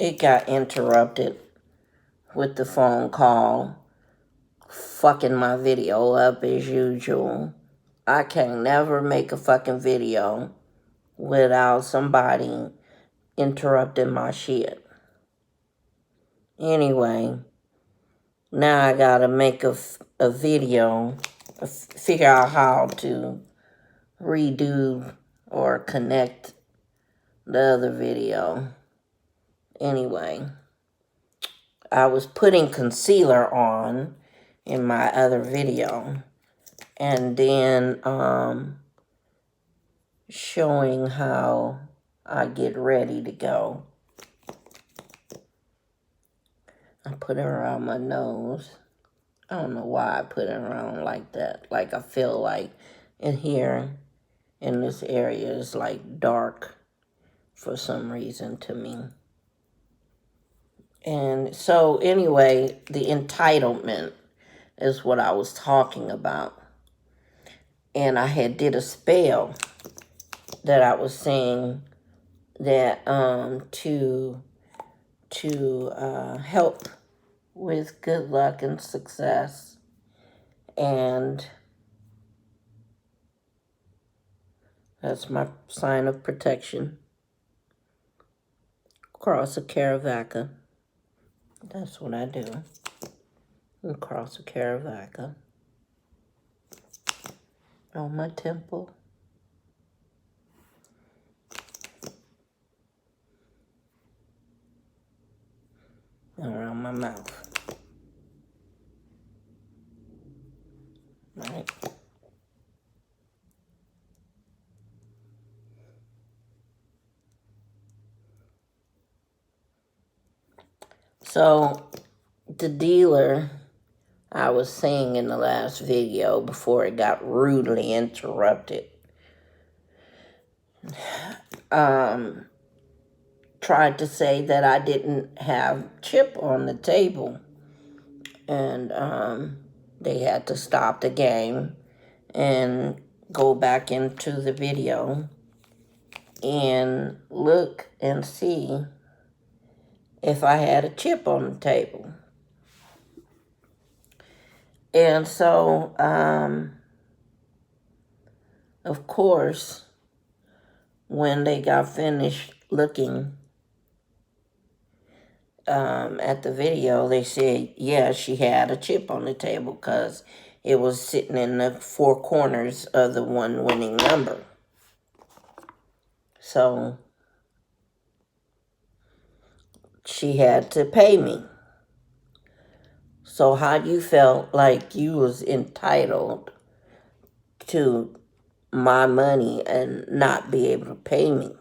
it got interrupted with the phone call, fucking my video up as usual. I can never make a fucking video without somebody interrupting my shit. Anyway, now I gotta make a video, figure out how to redo or connect the other video. Anyway, I was putting concealer on in my other video, and then showing how I get ready to go. I put it around my nose. I don't know why I put it around like that. Like, I feel like in here, in this area, is like dark for some reason to me. And so anyway, the entitlement is what I was talking about. And I had did a spell that I was saying that to help with good luck and success. And that's my sign of protection. Cross a Caravaca. That's what I do. And cross a Caravaca on my temple. And around my mouth. Right? So the dealer, I was saying in the last video before it got rudely interrupted, tried to say that I didn't have chip on the table, and they had to stop the game and go back into the video and look and see if I had a chip on the table. And so, of course, when they got finished looking at the video, they said, yeah, she had a chip on the table because it was sitting in the four corners of the one winning number. So she had to pay me. So how you felt like you was entitled to my money and not be able to pay me?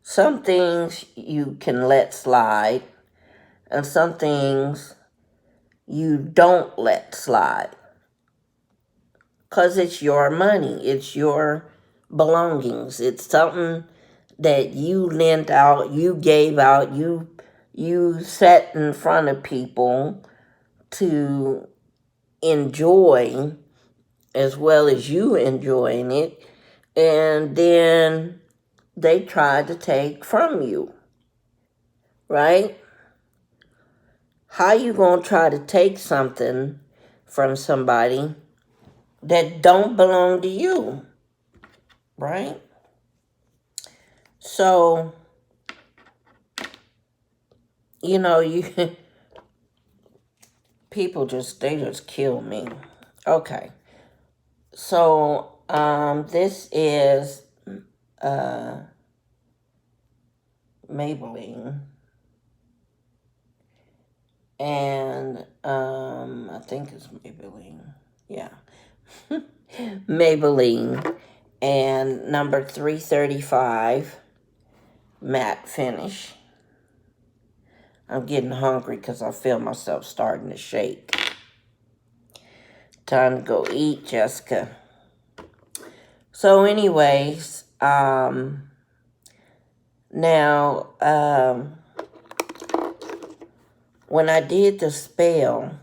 Some things you can let slide, and some things you don't let slide. Because it's your money. It's your belongings. It's something that you lent out, you gave out, you set in front of people to enjoy as well as you enjoying it, and then they tried to take from you, right? How you gonna try to take something from somebody that don't belong to you, right? So, you know, people they just kill me. Okay. So, this is Maybelline. And I think it's Maybelline. Yeah. Maybelline. And number 335 matte finish. I'm getting hungry because I feel myself starting to shake. Time to go eat, Jessica. So anyways, now, when I did the spell,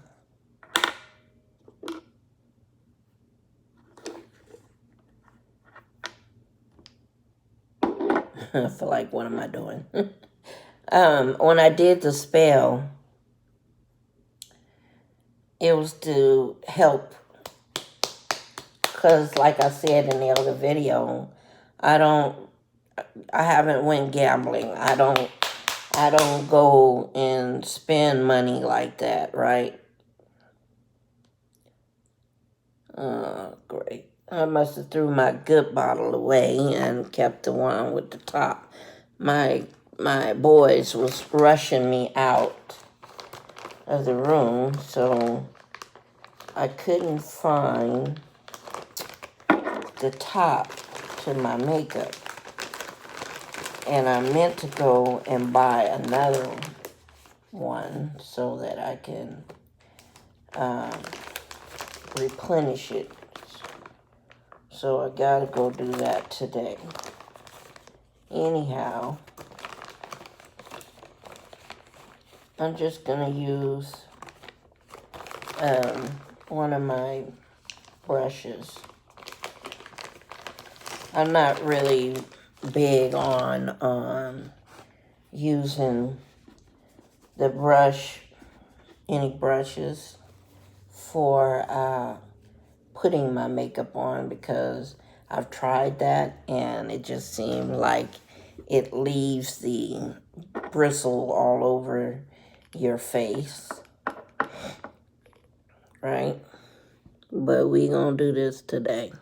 I feel like, what am I doing? When I did the spell, it was to help, because like I said in the other video, I haven't went gambling. I don't go and spend money like that, right? Great. I must have threw my good bottle away and kept the one with the top. My boys was rushing me out of the room, so I couldn't find the top to my makeup. And I meant to go and buy another one so that I can replenish it. So I gotta go do that today. Anyhow, I'm just gonna use one of my brushes. I'm not really big on using the brush, any brushes for putting my makeup on, because I've tried that and it just seemed like it leaves the bristle all over your face, right? But we gonna do this today,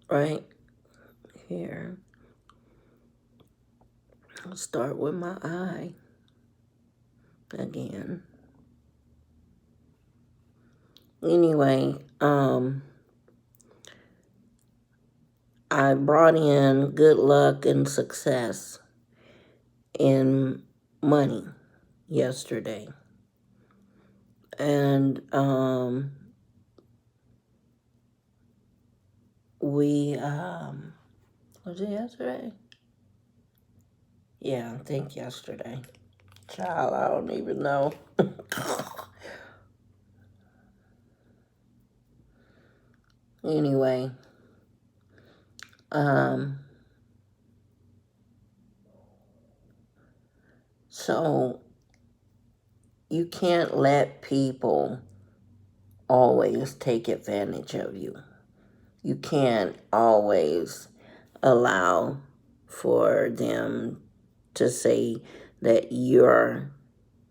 right? Here, I'll start with my eye again. Anyway, I brought in good luck and success in money yesterday. And we was it yesterday? Yeah, I think yesterday. Child, I don't even know. Anyway, so you can't let people always take advantage of you. You can't always allow for them to say that you're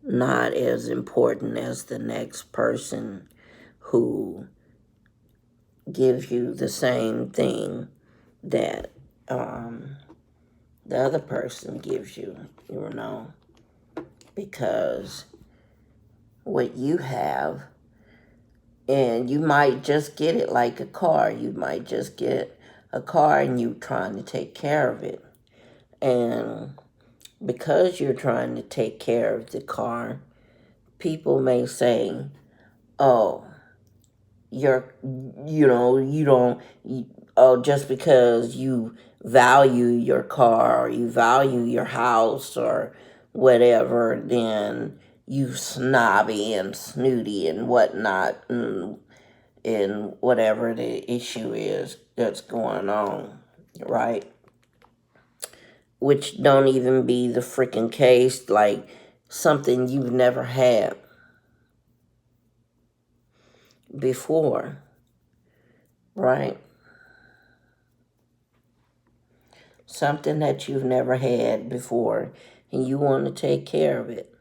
not as important as the next person who gives you the same thing that the other person gives you, you know, because what you have, and you might just get it like a car. You might just get a car and you're trying to take care of it. And because you're trying to take care of the car, people may say, oh, just because you value your car or you value your house or whatever, then you snobby and snooty and whatnot, and whatever the issue is that's going on, right? Which don't even be the freaking case, like something you've never had before, right? Something that you've never had before, and you want to take care of it.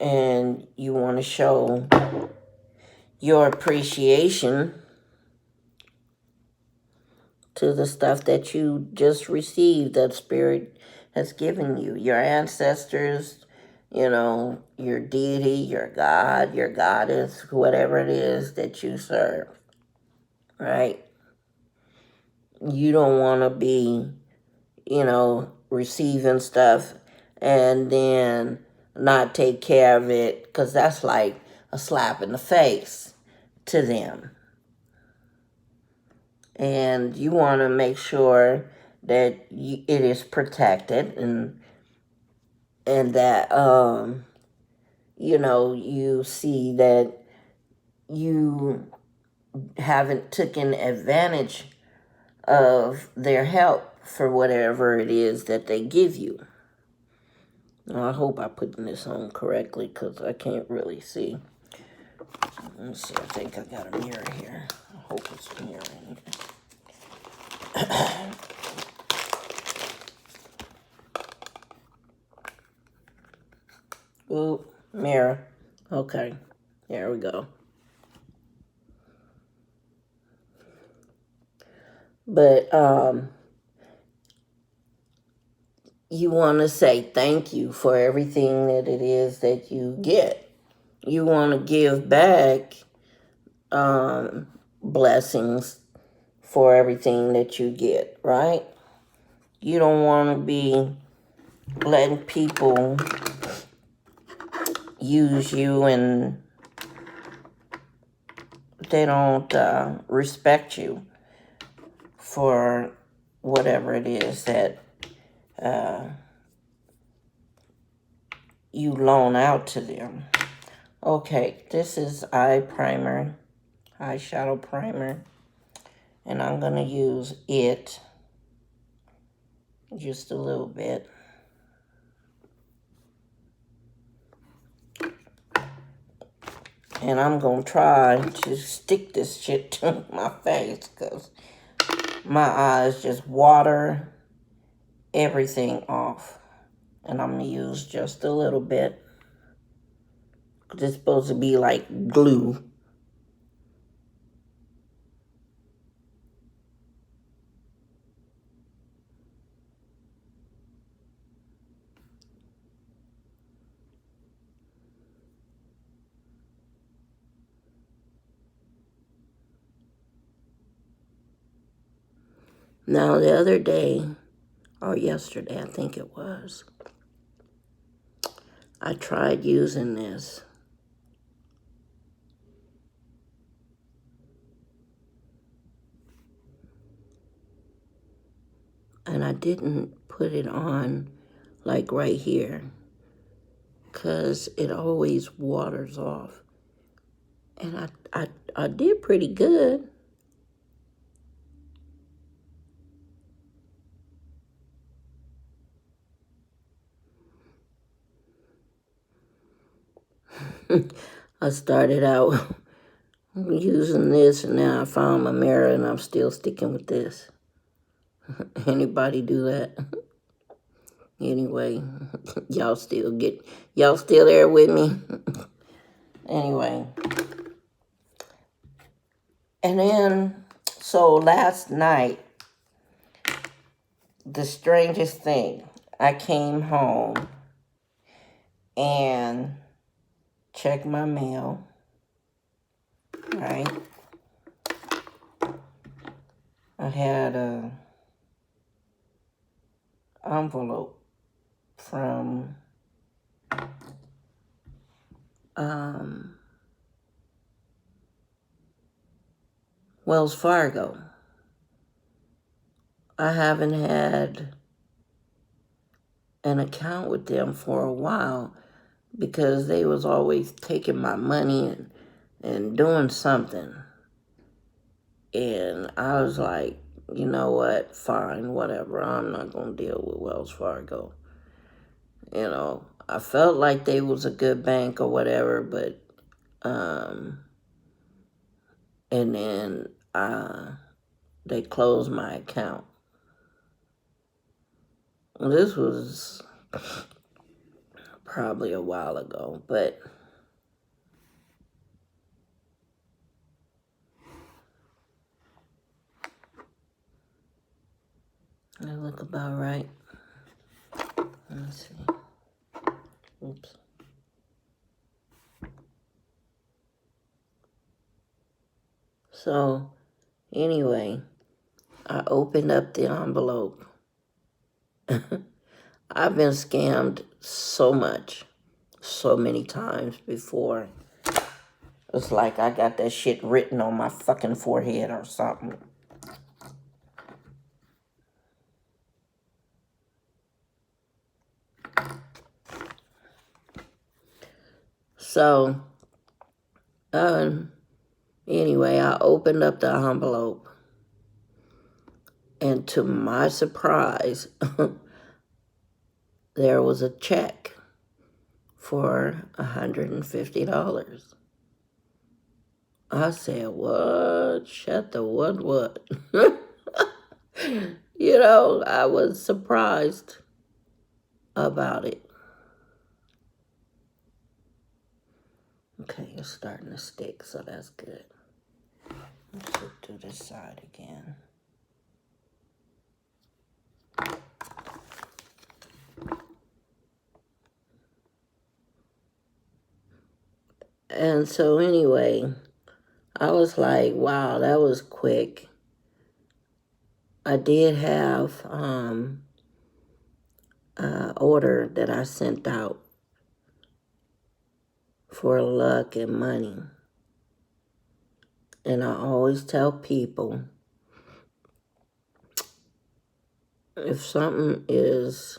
And you want to show your appreciation to the stuff that you just received, that Spirit has given you. Your ancestors, your deity, your God, your goddess, whatever it is that you serve, right? You don't want to be, receiving stuff and then not take care of it, because that's like a slap in the face to them. And you want to make sure that it is protected, and that you see that you haven't taken advantage of their help for whatever it is that they give you. Now, I hope I'm putting this on correctly because I can't really see. Let's see, I think I got a mirror here. I hope it's mirroring. Ooh, mirror. Okay, there we go. But you want to say thank you for everything that it is that you get. You want to give back blessings for everything that you get, right? You don't want to be letting people use you and they don't respect you for whatever it is that you loan out to them. Okay, this is eyeshadow primer, and I'm going to use it just a little bit. And I'm going to try to stick this shit to my face because my eyes just water everything off. And I'm going to use just a little bit. It's supposed to be like glue. Now, the other day, or yesterday, I think it was, I tried using this. And I didn't put it on like right here because it always waters off. And I did pretty good. I started out using this, and now I found my mirror, and I'm still sticking with this. Anybody do that? Anyway, y'all still there with me? Anyway. And then, so last night, the strangest thing, I came home and checked my mail, right? I had a envelope from Wells Fargo. I haven't had an account with them for a while because they was always taking my money and doing something. And I was like, you know what, fine, whatever. I'm not going to deal with Wells Fargo. You know, I felt like they was a good bank or whatever, but, and then they closed my account. This was probably a while ago, but I look about right. Let's see. Oops. So, anyway, I opened up the envelope. I've been scammed so much, so many times before. It's like I got that shit written on my fucking forehead or something. So, Anyway, I opened up the envelope, and to my surprise, there was a check for $150. I said, what? Shut the what? You know, I was surprised about it. Okay, it's starting to stick, so that's good. Let's do this side again. And so anyway, I was like, wow, that was quick. I did have order that I sent out for luck and money. And I always tell people, if something is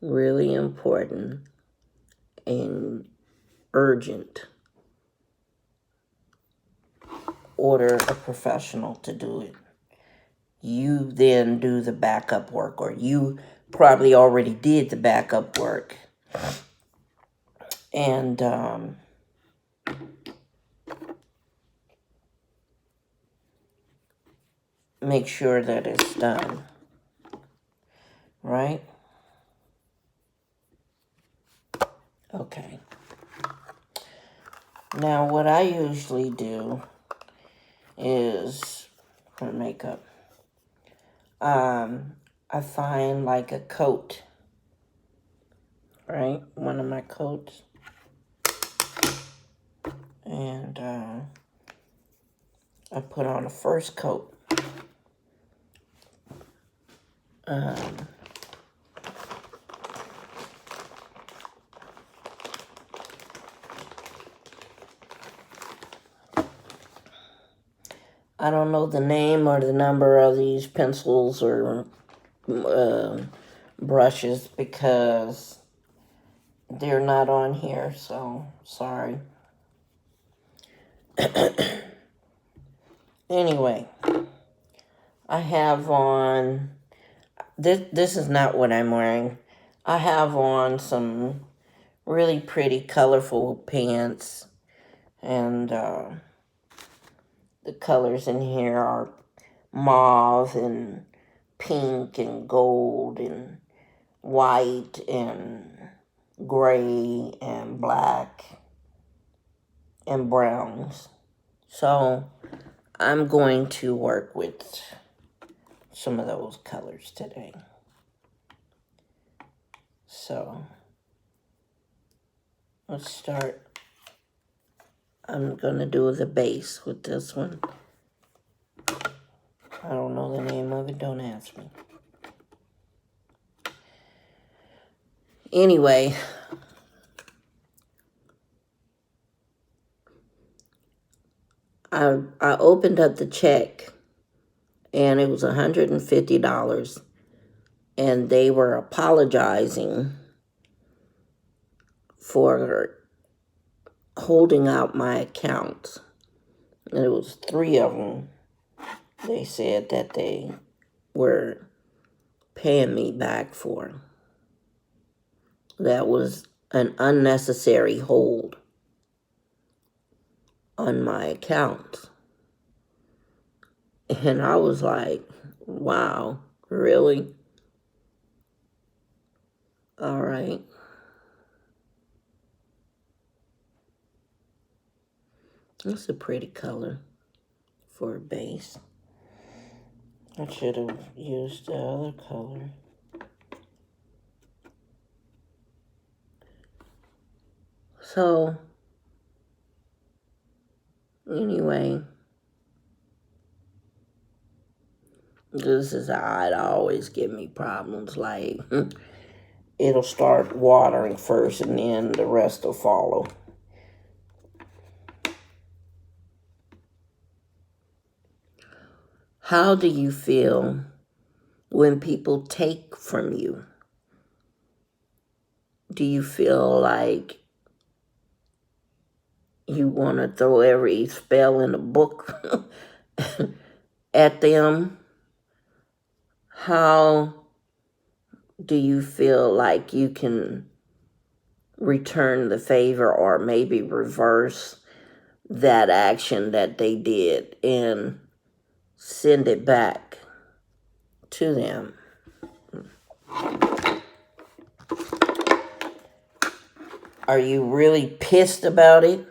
really important and urgent, order a professional to do it. You then do the backup work, or you probably already did the backup work. And make sure that it's done, right? Okay. Now, what I usually do is, for makeup, I find like a coat, right? One of my coats. And I put on the first coat. I don't know the name or the number of these pencils or brushes because they're not on here, so sorry. Anyway, I have on, this is not what I'm wearing. I have on some really pretty colorful pants, and the colors in here are mauve and pink and gold and white and gray and black and browns. So I'm going to work with some of those colors today. So let's start. I'm going to do the base with this one. I don't know the name of it, don't ask me. Anyway, I opened up the check and it was $150, and they were apologizing for holding out my account. And it was 3 of them. They said that they were paying me back for. That was an unnecessary hold on my account. And I was like, wow, really? All right. It's a pretty color for a base. I should have used the other color. So, anyway, this is how it always give me problems. Like, it'll start watering first and then the rest will follow. How do you feel when people take from you? Do you feel like you want to throw every spell in the book at them, how do you feel like you can return the favor or maybe reverse that action that they did and send it back to them? Are you really pissed about it?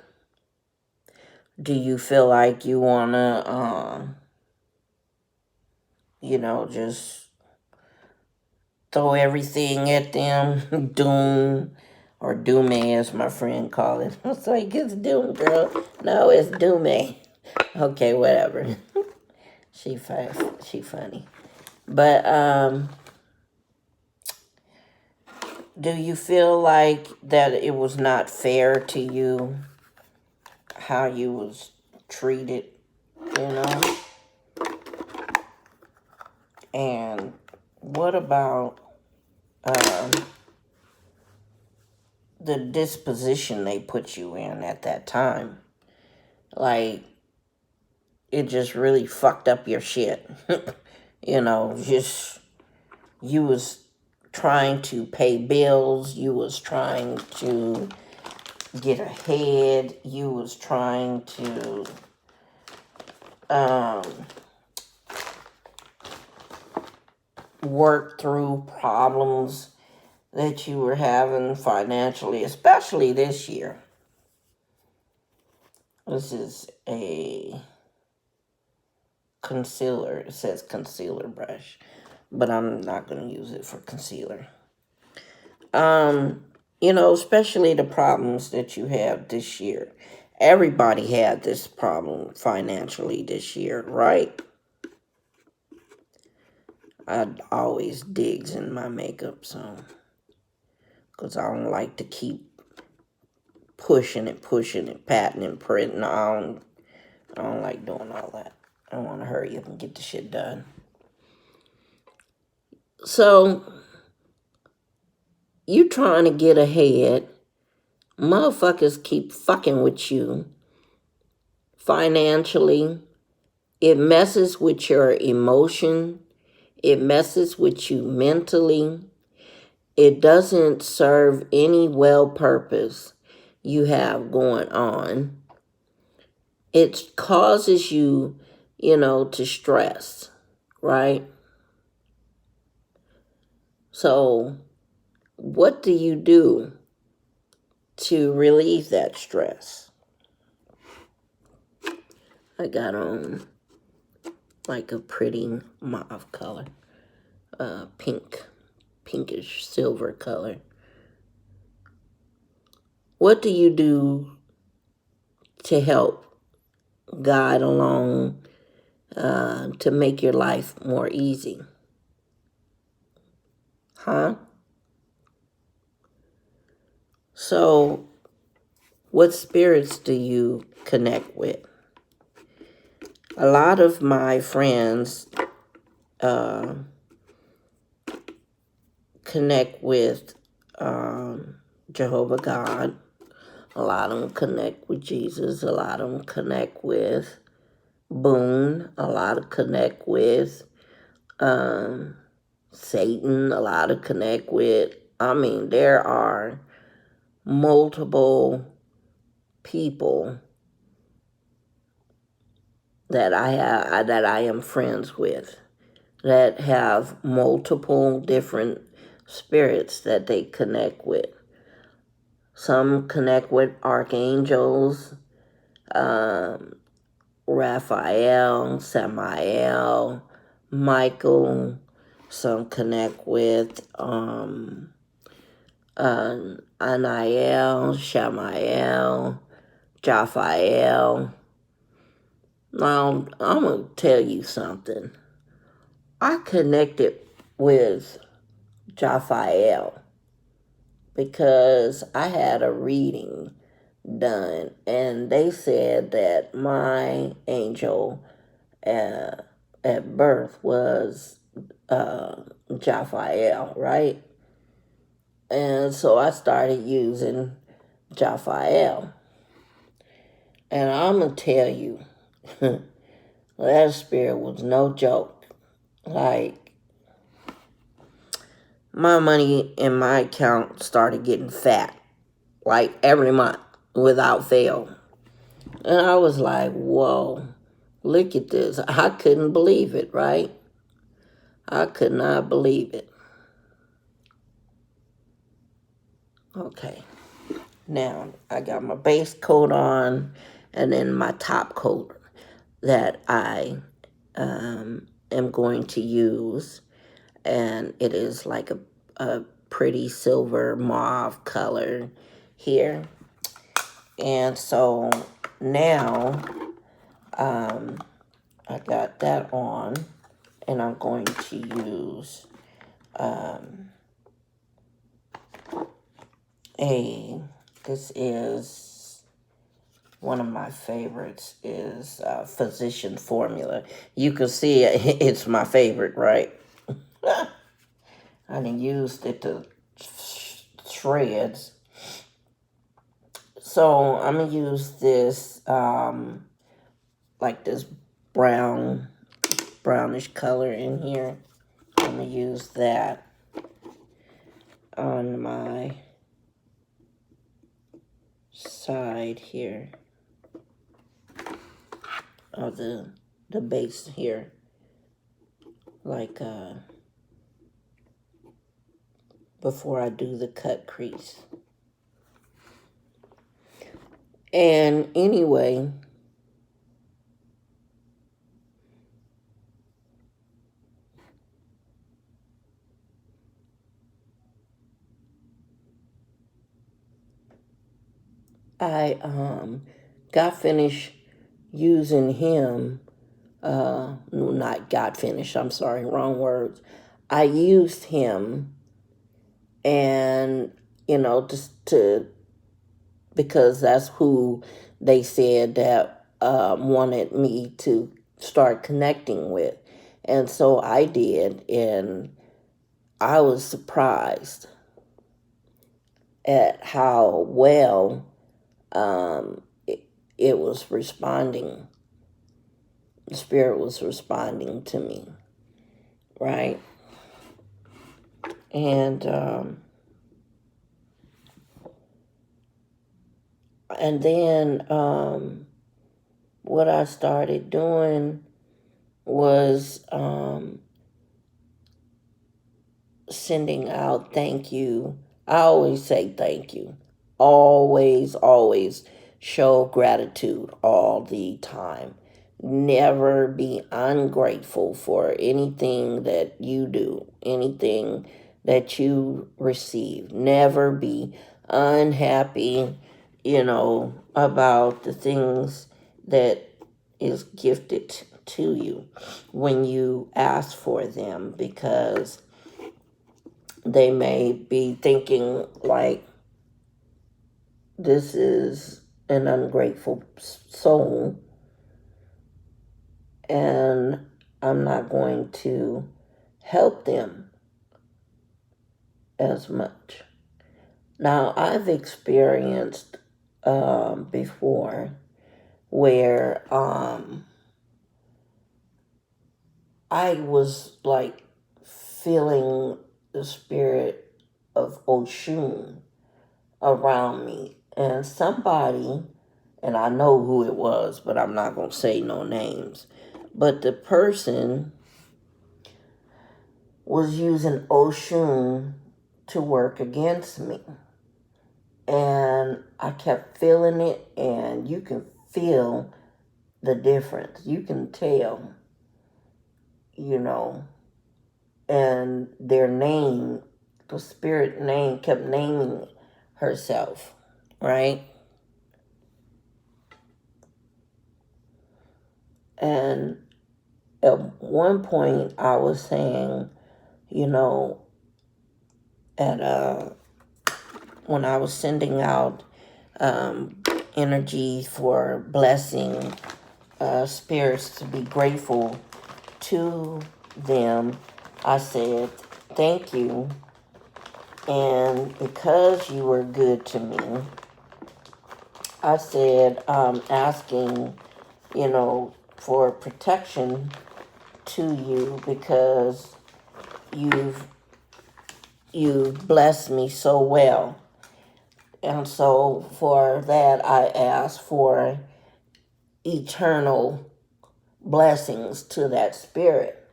Do you feel like you want to, just throw everything at them? Doom, or Doome, as my friend called it. I was like, it's Doom, girl. No, it's Doome. Okay, whatever. She funny. But, do you feel like that it was not fair to you how you was treated, you know? And what about the disposition they put you in at that time? Like, it just really fucked up your shit. Just, you was trying to pay bills, you was trying to get ahead, you was trying to work through problems that you were having financially, especially this year. This is a concealer. It says concealer brush, but I'm not going to use it for concealer. Especially the problems that you have this year. Everybody had this problem financially this year, right? I always digs in my makeup, so, because I don't like to keep pushing and patting and printing. I don't like doing all that. I want to hurry up and get the shit done. So, you trying to get ahead. Motherfuckers keep fucking with you financially. It messes with your emotion. It messes with you mentally. It doesn't serve any well purpose you have going on. It causes you, to stress, right? So, what do you do to relieve that stress? I got on like a pretty mauve color, pinkish silver color. What do you do to help guide along to make your life more easy? Huh? So, what spirits do you connect with? A lot of my friends connect with Jehovah God. A lot of them connect with Jesus. A lot of them connect with Boone. A lot of connect with Satan. A lot of connect with, there are multiple people that I am friends with that have multiple different spirits that they connect with. Some connect with archangels, Raphael, Samael, Michael. Some connect with Anael, Shamael, Japhael. Now, I'm going to tell you something. I connected with Japhael because I had a reading done, and they said that my angel at birth was Japhael, right? And so I started using Japhael. And I'm going to tell you, that spirit was no joke. Like, my money in my account started getting fat, like every month without fail. And I was like, whoa, look at this. I couldn't believe it, right? I could not believe it. Okay. Now, I got my base coat on and then my top coat that I am going to use. And it is like a pretty silver mauve color here. And so now I got that on, and I'm going to use this is one of my favorites, is Physician Formula. You can see it's my favorite, right? I done used it to shreds. So I'm going to use this, like this brownish color in here. I'm going to use that on my side here of the base here, like before I do the cut crease. And anyway, I got finished using him. Not got finished, I'm sorry, wrong words. I used him, and just because that's who they said that wanted me to start connecting with. And so I did, and I was surprised at how well it was responding. The spirit was responding to me, right? And then what I started doing was sending out thank you. I always say thank you. Always, always show gratitude all the time. Never be ungrateful for anything that you do, anything that you receive. Never be unhappy, about the things that is gifted to you when you ask for them, because they may be thinking like, this is an ungrateful soul, and I'm not going to help them as much. Now, I've experienced before where I was like feeling the spirit of Oshun around me, and somebody, and I know who it was, but I'm not going to say no names, but the person was using Oshun to work against me. And I kept feeling it, and you can feel the difference. You can tell, and their name, the spirit name, kept naming herself, right? And at one point I was saying, at when I was sending out energy for blessing spirits to be grateful to them, I said, thank you. And because you were good to me, I said, asking, for protection to you because you've blessed me so well. And so for that, I asked for eternal blessings to that spirit.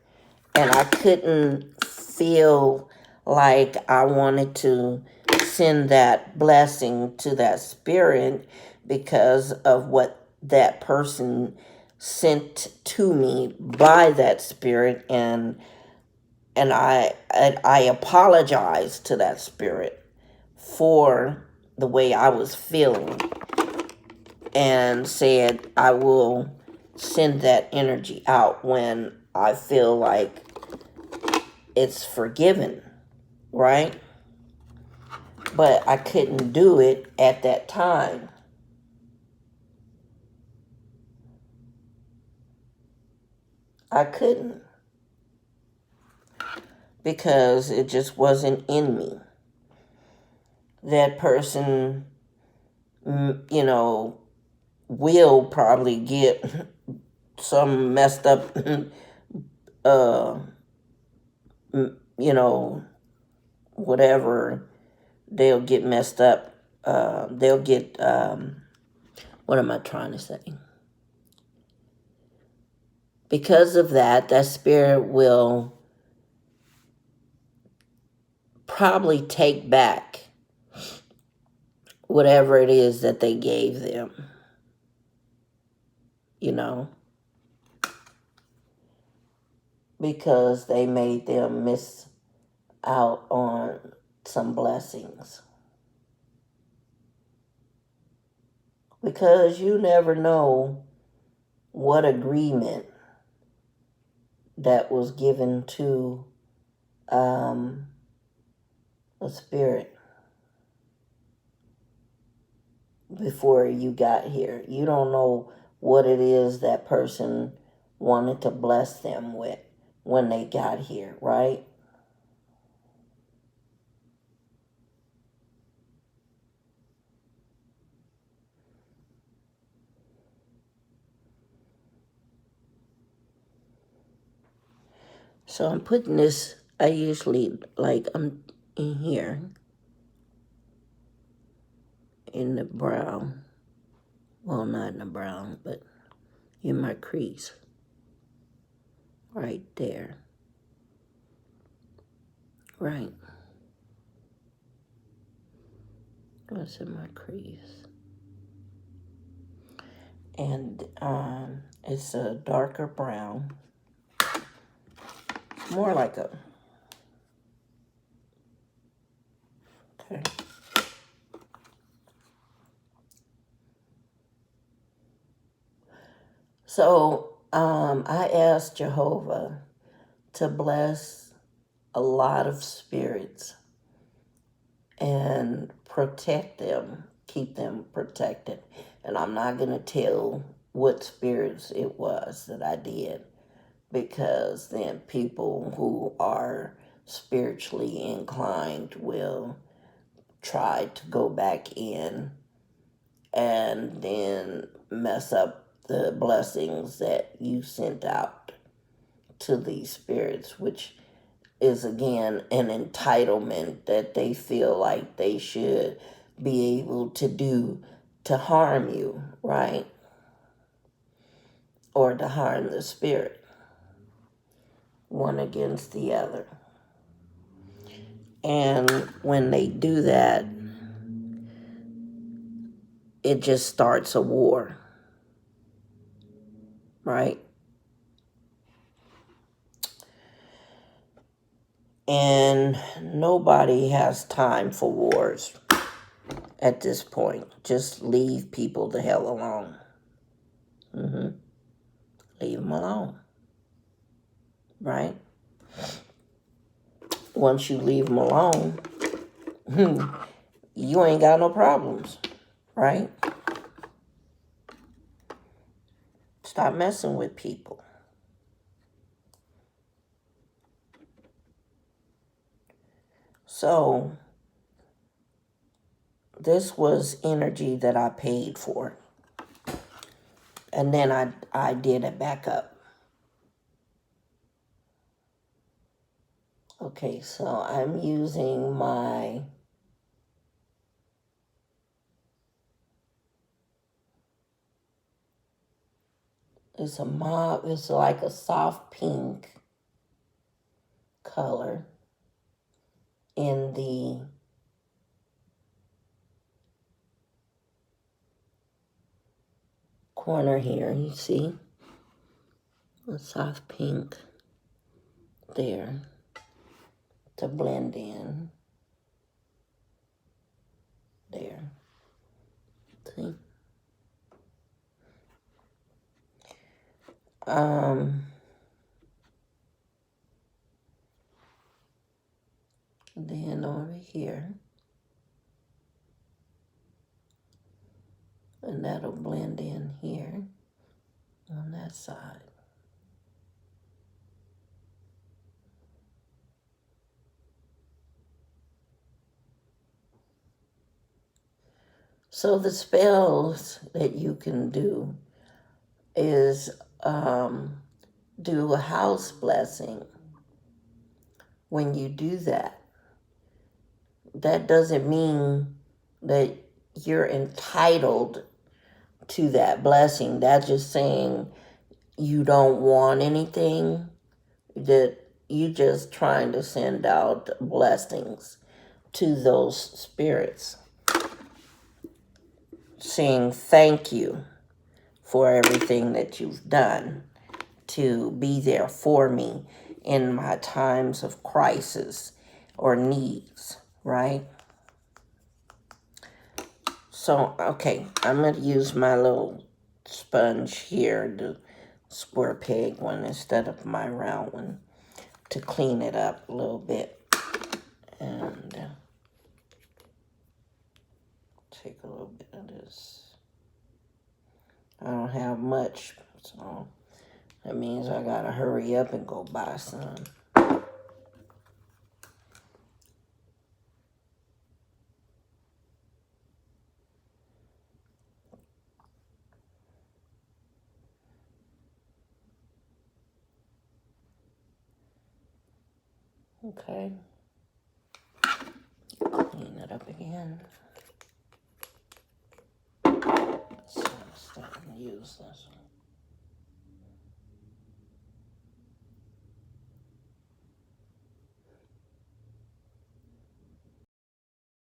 And I couldn't feel like I wanted to send that blessing to that spirit because of what that person sent to me by that spirit, and I apologized to that spirit for the way I was feeling and said I will send that energy out when I feel like it's forgiven, right? But I couldn't do it at that time. I couldn't because it just wasn't in me. That person, will probably get some messed up, uh, whatever, they'll get messed up. They'll get, what am I trying to say? Because of that, that spirit will probably take back whatever it is that they gave them, because they made them miss out on some blessings. Because you never know what agreement that was given to a spirit before you got here. You don't know what it is that person wanted to bless them with when they got here, right? So I'm putting this, I usually, I'm in here in the brown. Well, not in the brown, but in my crease. Right there. Right. What's in my crease? And it's a darker brown. More like a... Okay. So I asked Jehovah to bless a lot of spirits and protect them, keep them protected. And I'm not going to tell what spirits it was that I did, because then people who are spiritually inclined will try to go back in and then mess up the blessings that you sent out to these spirits, which is again an entitlement that they feel like they should be able to do to harm you, right? Or to harm the spirit, one against the other. And when they do that, it just starts a war, right? And nobody has time for wars at this point. Just leave people the hell alone. Leave them alone, right? Once you leave them alone, you ain't got no problems, right? Stop messing with people. So This was energy that I paid for. And then I did it back up. Okay, so I'm using my it's a mauve, it's like a soft pink color in the corner here, you see? A soft pink there to blend in there. See? Then over here, and that'll blend in here on that side. So the spells that you can do is do a house blessing. When you do that, that doesn't mean that you're entitled to that blessing. That's just saying you don't want anything, that you just trying to send out blessings to those spirits, saying thank you for everything that you've done to be there for me in my times of crisis or needs, right? So, okay, I'm going to use my little sponge here, the square peg one, instead of my round one, to clean it up a little bit. And take a little bit of this. I don't have much, so that means I got to hurry up and go buy some. Okay. Clean it up again. So I'm starting to use this one.